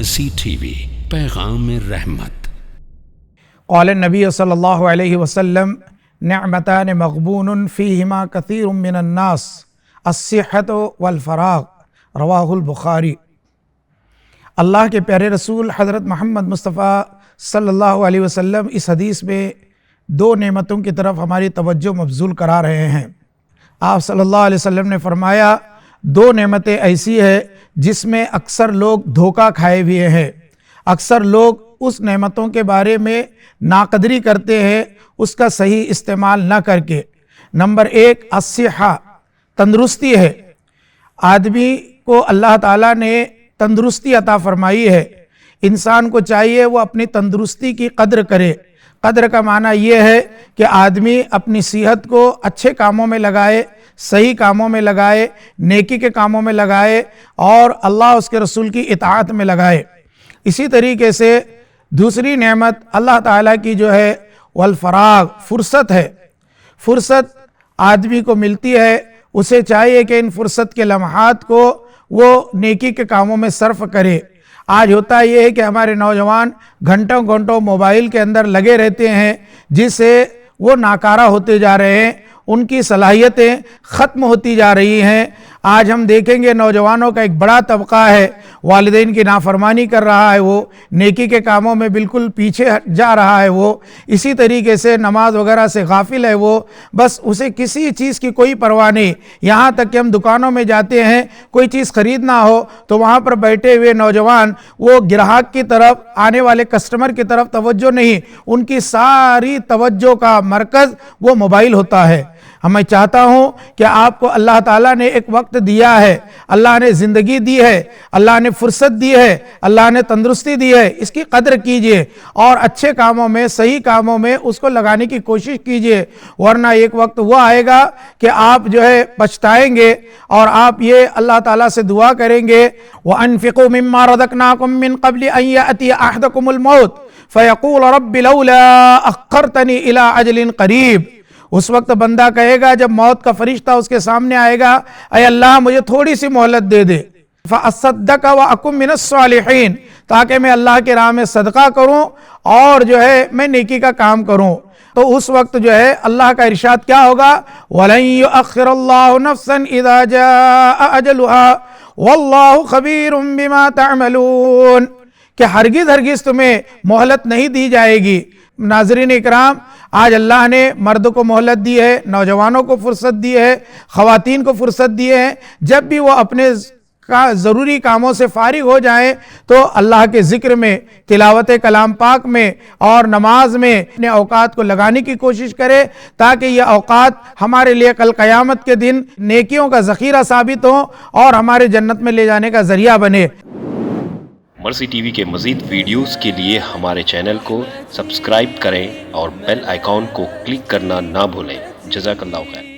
مرسی T V, پیغام رحمت۔ قال النبی صلی اللہ علیہ وسلم نعمتان مغبون فیہما کثیر من الناس الصحت والفراغ، رواہ البخاری۔ اللہ کے پیارے رسول حضرت محمد مصطفیٰ صلی اللہ علیہ وسلم اس حدیث میں دو نعمتوں کی طرف ہماری توجہ مبذول کرا رہے ہیں۔ آپ صلی اللہ علیہ وسلم نے فرمایا دو نعمتیں ایسی ہیں جس میں اکثر لوگ دھوکہ کھائے ہوئے ہیں، اکثر لوگ اس نعمتوں کے بارے میں ناقدری کرتے ہیں اس کا صحیح استعمال نہ کر کے۔ نمبر ایک الصحہ، تندرستی ہے۔ آدمی کو اللہ تعالیٰ نے تندرستی عطا فرمائی ہے، انسان کو چاہیے وہ اپنی تندرستی کی قدر کرے۔ قدر کا معنی یہ ہے کہ آدمی اپنی صحت کو اچھے کاموں میں لگائے، صحیح کاموں میں لگائے، نیکی کے کاموں میں لگائے اور اللہ اس کے رسول کی اطاعت میں لگائے۔ اسی طریقے سے دوسری نعمت اللہ تعالیٰ کی جو ہے والفراغ، فرصت ہے۔ فرصت آدمی کو ملتی ہے، اسے چاہیے کہ ان فرصت کے لمحات کو وہ نیکی کے کاموں میں صرف کرے۔ آج ہوتا یہ ہے کہ ہمارے نوجوان گھنٹوں گھنٹوں موبائل کے اندر لگے رہتے ہیں، جس سے وہ ناکارہ ہوتے جا رہے ہیں، ان کی صلاحیتیں ختم ہوتی جا رہی ہیں۔ آج ہم دیکھیں گے نوجوانوں کا ایک بڑا طبقہ ہے والدین کی نافرمانی کر رہا ہے، وہ نیکی کے کاموں میں بالکل پیچھے جا رہا ہے، وہ اسی طریقے سے نماز وغیرہ سے غافل ہے، وہ بس اسے کسی چیز کی کوئی پرواہ نہیں۔ یہاں تک کہ ہم دکانوں میں جاتے ہیں، کوئی چیز خریدنا ہو تو وہاں پر بیٹھے ہوئے نوجوان وہ گراہک کی طرف، آنے والے کسٹمر کی طرف توجہ نہیں، ان کی ساری توجہ کا مرکز وہ موبائل ہوتا ہے۔ میں چاہتا ہوں کہ آپ کو اللہ تعالیٰ نے ایک وقت دیا ہے، اللہ نے زندگی دی ہے، اللہ نے فرصت دی ہے، اللہ نے تندرستی دی ہے، اس کی قدر کیجئے اور اچھے کاموں میں، صحیح کاموں میں اس کو لگانے کی کوشش کیجئے، ورنہ ایک وقت وہ آئے گا کہ آپ جو ہے پچھتائیں گے اور آپ یہ اللہ تعالیٰ سے دعا کریں گے وَأَنفِقُوا مِمَّا رَزَقْنَاكُم مِّن قَبْلِ أَن يَأْتِيَ أَحَدَكُمُ الْمَوْتُ فَيَقُولُ رَبِّ لَوْلَا أَخَّرْتَنِي إِلَىٰ أَجَلٍ قَرِيبٍ۔ اس وقت بندہ کہے گا جب موت کا فرشتہ اس کے سامنے آئے گا، اے اللہ مجھے تھوڑی سی مہلت دے دے، فَأَصَّدَّقَ وَأَكُن مِّنَ الصَّالِحِينَ، تاکہ میں اللہ کے راہ میں صدقہ کروں اور جو ہے میں نیکی کا کام کروں۔ تو اس وقت جو ہے اللہ کا ارشاد کیا ہوگا وَلَن يُؤَخِّرَ اللَّهُ نَفْسًا إِذَا جَاءَ أَجَلُهَا وَاللَّهُ خَبِيرٌ بِمَا تَعْمَلُونَ، کہ ہرگز تمہیں مہلت نہیں دی جائے گی۔ ناظرین اکرام، آج اللہ نے مرد کو مہلت دی ہے، نوجوانوں کو فرصت دی ہے، خواتین کو فرصت دی ہے، جب بھی وہ اپنے ضروری کاموں سے فارغ ہو جائیں تو اللہ کے ذکر میں، تلاوت کلام پاک میں اور نماز میں اپنے اوقات کو لگانے کی کوشش کرے، تاکہ یہ اوقات ہمارے لیے کل قیامت کے دن نیکیوں کا ذخیرہ ثابت ہوں اور ہمارے جنت میں لے جانے کا ذریعہ بنے۔ مرسی ٹی وی کے مزید ویڈیوز کے لیے ہمارے چینل کو سبسکرائب کریں اور بیل آئیکن کو کلک کرنا نہ بھولیں۔ جزاک اللہ خیر۔